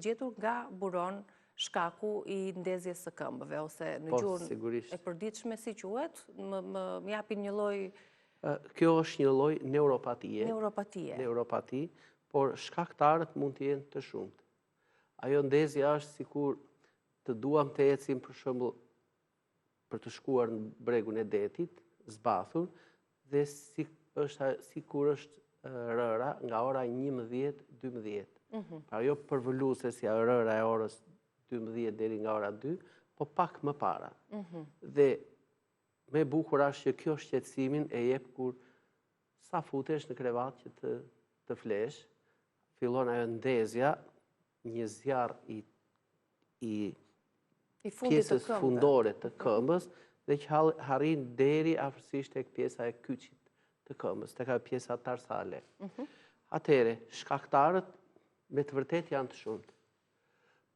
gjetur nga buron shkaku i ndezjes së këmbëve, ose në gjuhën e përditshme si quhet, më japin një lloj. Kjo është një lloj neuropatie. Neuropati, por shkaktarët mund të jenë të shumtë. Ajo ndezja është sikur të duam të ecim për shembull për të shkuar në bregun e detit, zbathur, dhe sikur është rëra nga ora 11-12. Pra jo përvoluese si rëra e orës 12 deri nga ora 2, po pak më para. Dhe me bukur është që kjo shqetësimin e jep kur sa futesh në krevat që të flesh, fillon ajo ndezja, një zjarr i pjesës fundore të këmbës, dhe që harrin deri afërsisht tek pjesa e kyçit të këmbës, tek ajo pjesa tarsale. Atëherë, shkaktarët me të vërtetë janë të shumtë,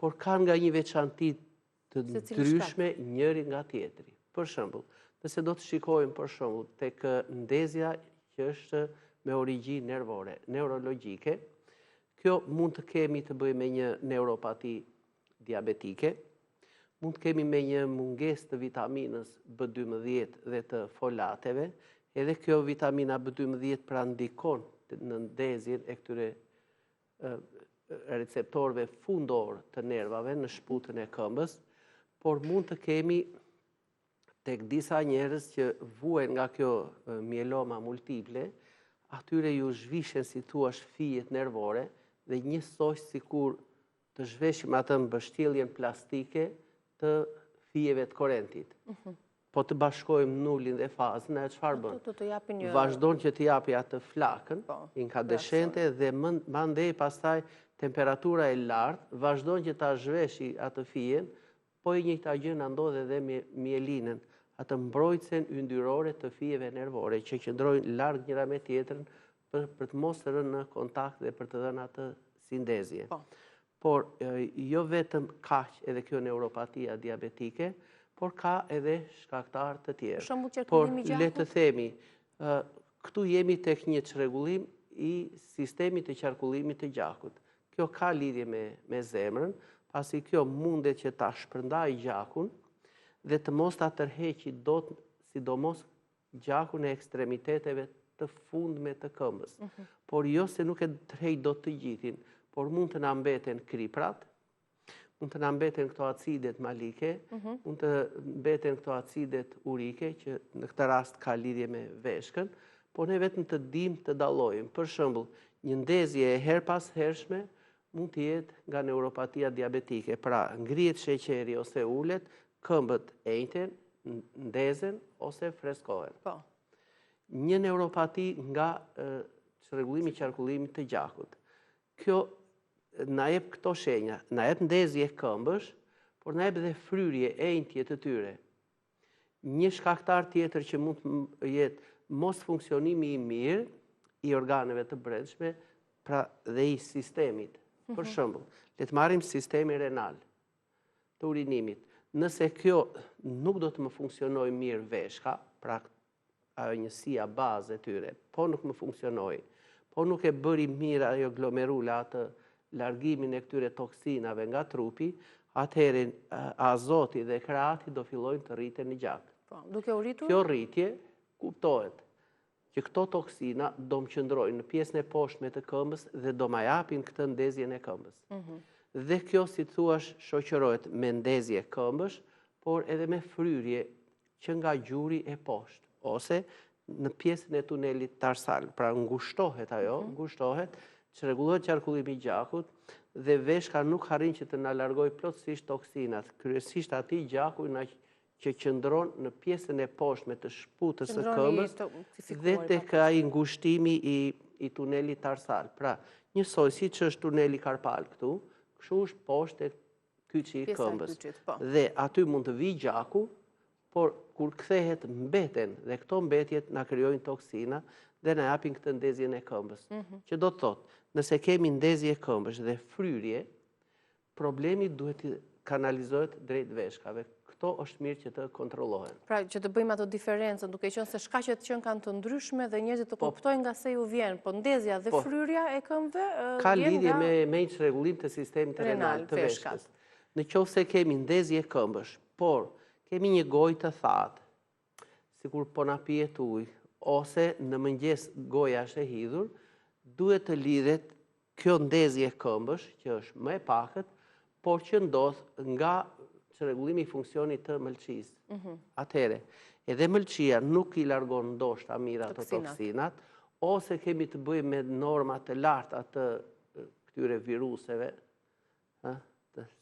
por kanë nga një veçanti të ndryshme njëri nga tjetri. Për shembull, nëse do të shikojmë për shembull tek ndezja që është me origjinë nervore, neurologjike, kjo mund të kemi të bëjë me një neuropati diabetike, mund të kemi me një mungesë të vitaminës B12 dhe të folateve, edhe kjo vitamina B12 pra ndikon në ndezjen e këtyre receptorëve fundor të nervave në shputën e këmbës, por mund të kemi tek disa njerëz që vuajnë nga kjo mieloma multiple, atyre ju zhvishen si thua fijet nervore dhe njësoj sikur të zhveshim atë mbështjelljen plastike të fijeve të korrentit. Po të bashkojmë nulin dhe fazën, e çfarë bën? Vazhdon që të japi atë flakën inkandeshente dhe mandej pastaj temperatura e lartë vazhdon që ta zhveshi atë fijen, po e njëjta gjë ndodh edhe me mielinën, atë mbrojtësen yndyrore të fijeve nervore që qëndrojnë larg njëra me tjetrën për të mos rënë në kontakt dhe për të dhënë atë si ndezje. Por jo vetëm kaq edhe kjo neuropatia diabetike, por ka edhe shkaktarë të tjerë. Por le të themi, këtu jemi tek një çrregullim i sistemit të qarkullimit të gjakut. Kjo ka lidhje me zemrën, pasi kjo mundet që ta shpërndajë gjakun dhe të mos ta tërheqi dot, sidomos gjakun e ekstremiteteve të fundme të këmbës. Por jo se nuk e tërheq dot të gjithin, por mund të na mbeten kriprat, mund të na mbeten këto acidet malike, mund të mbeten këto acidet urike, që në këtë rast ka lidhje me veshkën, por ne vetëm të dimë të dallojmë. Për shembull, një ndezje e her pas hershme mund të jetë nga neuropatia diabetike, pra ngrihet sheqeri ose ulet, këmbët enjten, ndezen ose freskohen. Një neuropati nga çrregullimi i qarkullimit të gjakut. Kjo na jep këto shenja, na jep ndezje këmbësh, por na jep edhe fryrje, enjtje të tyre. Një shkaktar tjetër që mund të jetë mos funksionimi i mirë i organeve të brendshme, pra dhe i sistemit. Për shembull, le të marrim sistemi renal të urinimit. Nëse kjo nuk do të më funksionojë mirë veshka, pra ajo njësia bazë e tyre, po nuk më funksionoi, po nuk e bëri mirë ajo glomerula atë largimin e këtyre toksinave nga trupi, atëherë azoti dhe kreati do fillojnë të rriten në gjak. Duke u rritur? Kjo rritje kuptohet që këto toksina do më qëndrojnë në pjesën e poshtme të këmbës dhe do ma japin këtë ndezjen e këmbës. Dhe kjo, si thuash, shoqërohet me ndezje këmbësh, por edhe me fryrje që nga gjuri e poshtë, ose në pjesën e tunelit tarsal. Pra ngushtohet ajo, ngushtohet, çrregullohet qarkullimi i gjakut dhe veshka nuk arrin që të na largojë plotësisht toksinat. Kryesisht atij gjaku që qëndron në pjesën e poshtme të shputës së këmbës dhe tek ai ngushtimi i tunelit tarsal. Pra, njësoj siç është tuneli karpal këtu, kështu është poshtë e kyçi i këmbës. Dhe aty mund të vijë gjaku, por kur kthehet mbeten dhe këto mbetjet na krijojnë toksina dhe na japin këtë ndezjen e këmbës. Që do të thotë, nëse kemi ndezje këmbësh dhe fryrje, problemi duhet të kanalizohet drejt veshkave. këto është mirë që të kontrollohen. Pra që të bëjmë ato diferencën, duke qenë se shkaqet që kanë të ndryshme dhe njerëzit të kuptojnë nga se ju vjen, po ndezja dhe fryrja e këmbëve ka lidhje me një rregullim të sistemit renal të veshkës. Në qoftë se kemi ndezje këmbësh, por kemi një gojë të thatë, sikur po na pihet ujë, ose në mëngjes goja është e hidhur, duhet të lidhet kjo ndezje këmbësh, që është më e pakët, por që ndodh nga çrregullimi i funksionit të mëlçisë. Atëherë, edhe mëlçia nuk i largon ndoshta mirë ato toksinat, ose kemi të bëjmë me norma të larta të këtyre viruseve,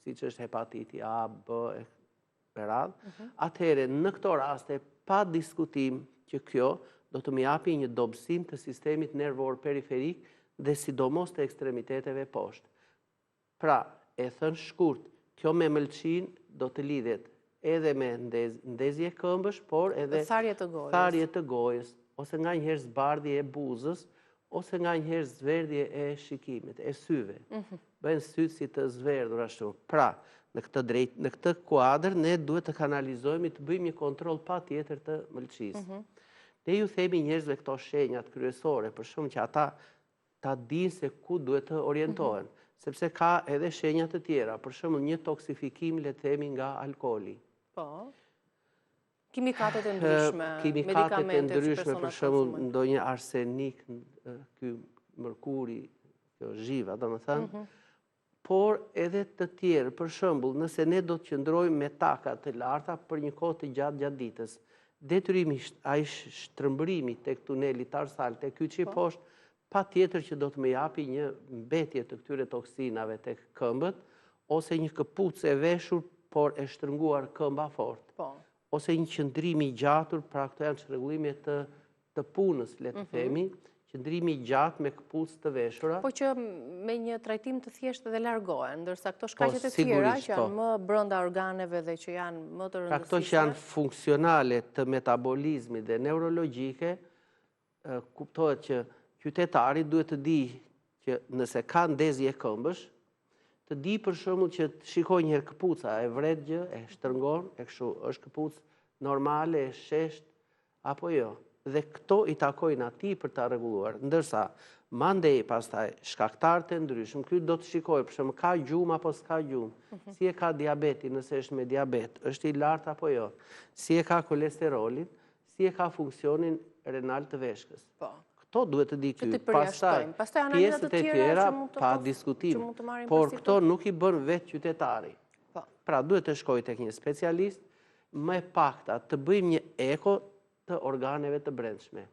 siç është hepatiti A, B, e radhë. Atëherë, në këto raste, pa diskutim që kjo do të më japi një dobësim të sistemit nervor periferik dhe sidomos të ekstremiteteve poshtë. Pra, e thënë shkurt, kjo me mëlçin do të lidhet edhe me ndezje këmbësh, por edhe tharje të gojës, ose nga njëherë zbardhje e buzës, ose nga njëherë zverdhje e shikimit, e syve. Bëjnë sytë si të zverdhur ashtu. Pra, në këtë kuadër, ne duhet të kanalizojmë, të bëjmë një kontroll pa tjetër të mëlçisë. Ne ju themi njerëzve këto shenjat kryesore, për shumë që ata ta dinë se ku duhet të orientohen, sepse ka edhe shenjat të tjera, për shumë një toksifikim, le të themi, nga alkooli. Po, kimikatet e ndryshme, medikamente që personat për shumë ndonjë arsenik, ky mërkuri, kjo zhiva, domethënë, por edhe të tjerë, për shembull, nëse ne do të qëndrojmë me taka të larta për një kohë të gjatë ditës, detyrimisht ai shtrëmbërimi tek tuneli tarsal, tek kyçi poshtë, pa tjetër që do të më japi një mbetje të këtyre toksinave tek këmbët, ose një këpucë e veshur, por e shtrënguar këmba fort. Ose një qëndrimi i gjatur, pra këto janë çrregullime të punës, le të themi, qëndrimi i gjatë me këpucë të veshura. Po që me një trajtim të thjeshtë dhe largohen, ndërsa këto shkaqet e tjera që janë më brenda organeve dhe që janë më të rëndësishme. Pra këto që janë funksionale të metabolizmit dhe neurologjike, kuptohet që qytetari duhet të di që nëse ka ndezje këmbësh, të di për shembull që të shikojë një herë këpuca e vret gjë, e shtrëngon, e kështu, është këpucë normale, e shesht, apo jo. Dhe këto i takojnë atij për ta rregulluar. Ndërsa, mandej pastaj shkaktarët e ndryshëm, ky do të shikojë për shembull ka gjumë apo s'ka gjumë, si e ka diabetin, nëse është me diabet, është i lartë apo jo, si e ka kolesterolin, si e ka funksionin renal të veshkës. Këto duhet të di ky. Pastaj pjesët e tjera pa diskutim, por këto nuk i bën vetë qytetari. Pra duhet të shkojë tek një specialist, më e pakta të bëjmë një eko të organeve të brendshme.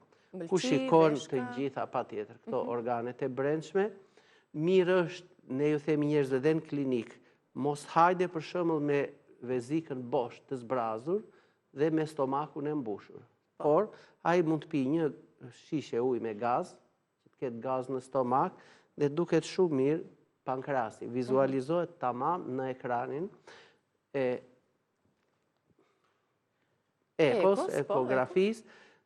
Ku shikon të gjitha patjetër këto organet e brendshme, mirë është ne ju themi njerëzve dhe në klinik, mos hajde për shembull me vezikën bosh të zbrazur dhe me stomakun e mbushur. Por ai mund të pijë një shishe ujë me gaz, që të ketë gaz në stomak, dhe duket shumë mirë pankrasi. Vizualizohet tamam në ekranin e ekografisë,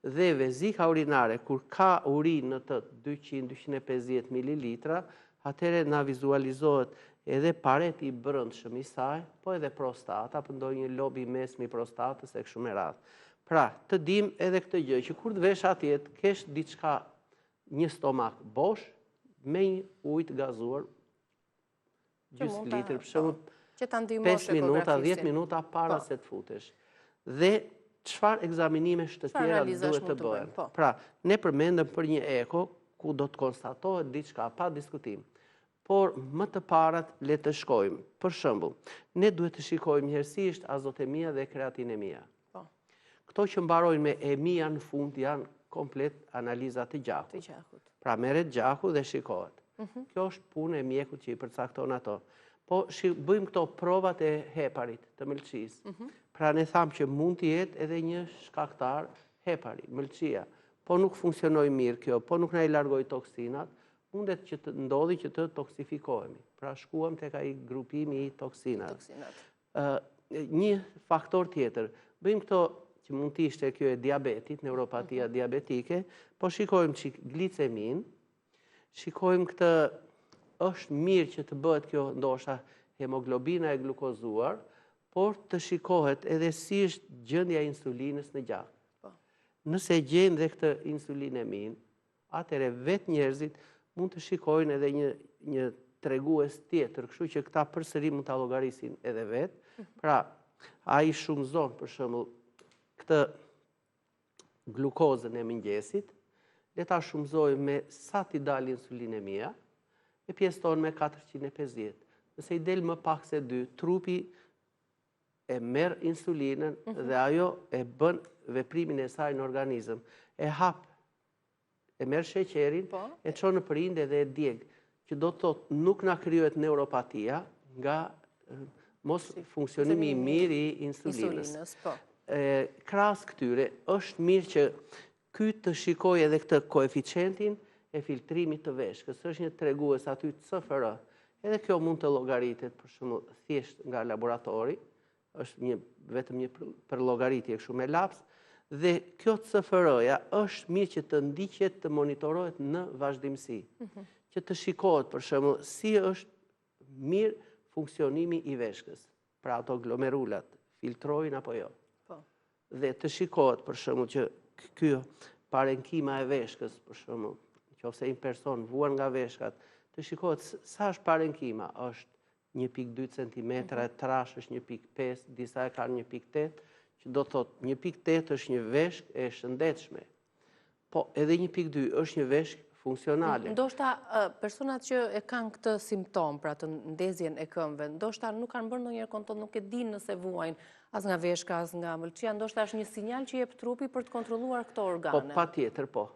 dhe vezika urinare, kur ka urinë në të 200-250 ml, atëherë na vizualizohet edhe pareti i brendshëm i saj, po edhe prostata, apo ndonjë lobi mesme i prostatës e kështu me radhë. Pra, të dim edhe këtë gjë, që kur të vesh atje, kesh diçka, një stomak bosh, me një ujë të gazuar, gjysmë litër, për shembull, 5 minuta, 10 minuta para se të futesh. Dhe çfarë ekzaminimesh të tjera duhet të bëhen. Pra, ne përmendëm për një eko, ku do të konstatohet diçka pa diskutim. Por më të parat le të shkojmë. Për shembull, ne duhet të shikojmë njëherësisht azotemia dhe kreatinemia. Këto që mbarojnë me emia në fund janë komplet analizat të gjakut. Pra merret gjaku dhe shikohet. Kjo është punë e mjekut që i përcakton ato. Po bëjmë këto provat e heparit të mëlçisë. Pra ne thamë që mund të jetë edhe një shkaktar hepari, mëlçia. Po nuk funksionoi mirë kjo, po nuk na i largoi toksinat, mundet që të ndodhi që të toksifikohemi. Pra shkuam tek ai grupimi i toksinat. Një faktor tjetër, bëjmë këto që mund të ishte kjo e diabetit, neuropatia diabetike, po shikojmë që glicemin, shikojmë këtë, është mirë që të bëhet kjo ndoshta hemoglobina e glukozuar, por të shikohet edhe si është gjendja e insulinës në gjak. Nëse gjenë dhe këtë insulinemin, atëre vetë njerëzit mund të shikojnë edhe një tregues tjetër, kështu që këta përsëri mund ta llogarisin edhe vetë. Pra, ai shumëzon për shembull këtë glukozën e mëngjesit, le ta shumëzoj me sa t'i dalë insulinemia, e pjeston me 450. Nëse i del më pak se 2, trupi e merr insulinën dhe ajo e bën veprimin e saj në organizëm. E hap, e merr sheqerin, e çon në prindë dhe e djeg, që do të thotë nuk na krijohet neuropatia nga mos funksionimi i mirë i insulinës. Krahas këtyre, është mirë që ky të shikojë edhe këtë koeficientin e filtrimit të veshkës. Është një tregues aty CFR. Edhe kjo mund të llogaritet për shembull thjesht nga laboratori, është vetëm një përllogaritje kështu me laps, dhe kjo CFR-ja është mirë që të ndiqet, të monitorohet në vazhdimsi. Që të shikohet për shembull si është mirë funksionimi i veshkës. Pra ato glomerulat filtrojnë apo jo. Dhe të shikohet për shembull që ky parenkima e veshkës, për shembull, nëse një person vuan nga veshkat, të shikohet sa është parenkima, është 1.2 cm, trash është 1.5, disa e kanë 1.8, që do të thotë 1.8 është një veshkë e shëndetshme. Po edhe 1.2 është një veshkë funksionale. Ndoshta personat që e kanë këtë simptom, pra të ndezjen e këmbëve, ndoshta nuk kanë bërë ndonjëherë kontroll, nuk e dinë nëse vuajnë as nga veshka, as nga ëmbëlçia, ndoshta është një sinjal që jep trupi për të kontrolluar këto organe. Po patjetër, po.